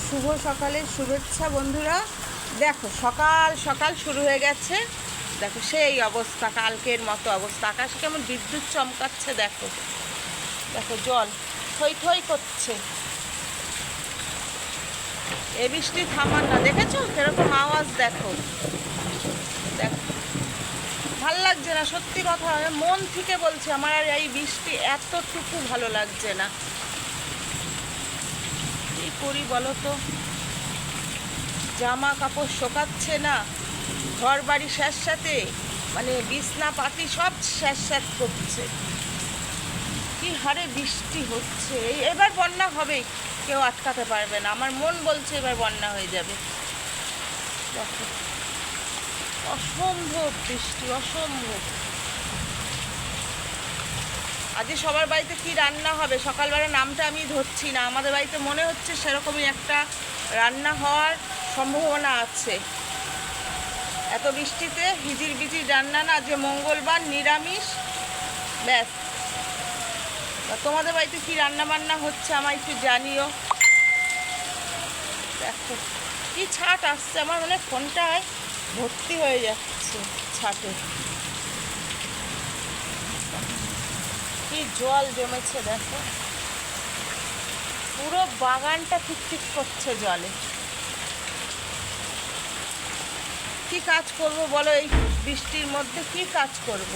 শুভ সকালের শুভেচ্ছা বন্ধুরা। দেখো সকাল সকাল শুরু হয়ে গেছে, দেখো সেই অবস্থা, কালকের মতো অবস্থা। আকাশে কেমন বিদ্যুৎ চমকাচ্ছে, দেখো দেখো জল থই থই করছে। এ বৃষ্টি থামার না, দেখেছো কিরকম আওয়াজ, দেখো দেখো ভাল লাগছে না, সত্যি কথা, মন থেকে বলছে আমার আর এই বৃষ্টি এতটুকু ভালো লাগছে না। কি করি বলো তো, জামা কাপড় শোকাচ্ছে না, ঘর বাড়ি স্যাঁতস্যাঁতে, মানে বিছনা পাতি সব স্যাঁতস্যাঁত করছে। কি হারে বৃষ্টি হচ্ছে, এবার বন্যা হবেই, কেউ আটকাতে পারবে না। আমার মন বলছে এবার বন্যা হয়ে যাবে। দেখো অসম্ভব বৃষ্টি, অসম্ভব। আজকে সবার বাড়িতে কি রান্না হবে সকালবেলা নামটা আমি ধরছি না, আমাদের বাড়িতে মনে হচ্ছে সেরকমই একটা রান্না হওয়ার সম্ভাবনা আছে। এত বৃষ্টিতে হিজির বিজির রান্না না, যে মঙ্গলবার নিরামিষ, ব্যাস। তোমাদের বাড়িতে কি রান্না বান্না হচ্ছে আমার একটু জানিও। দেখো কি ছাট আসছে, আমার মানে ফোনটায় ভর্তি হয়ে যাচ্ছে ছাটে, কি জল জমেছে দেখো, পুরো বাগানটা টিকটিক করছে জলে। কি কাজ করব বলো এই বৃষ্টির মধ্যে, কি কাজ করব?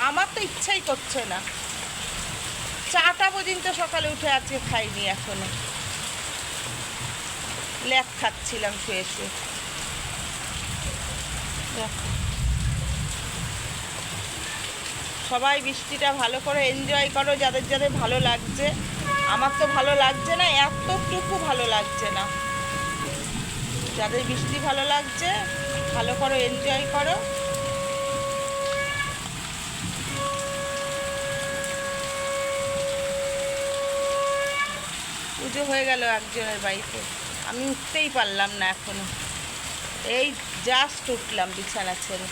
আমার তো ইচ্ছাই করছে না। চাটা পর্যন্ত সকালে উঠে আজকে খাইনি, এখনো ল্যাক খাচ্ছিলাম শুয়ে শুয়ে। সবাই বৃষ্টিটা ভালো করে এনজয় করো, যাদের যাদের ভালো লাগছে। আমার তো ভালো লাগছে না, এতটুকু ভালো লাগছে না। যাদের বৃষ্টি ভালো লাগছে ভালো করো, এনজয় করো। পুজো হয়ে গেল একজনের বাড়িতে, আমি উঠতেই পারলাম না এখনো, এই জাস্ট উঠলাম বিছানা ছেড়ে।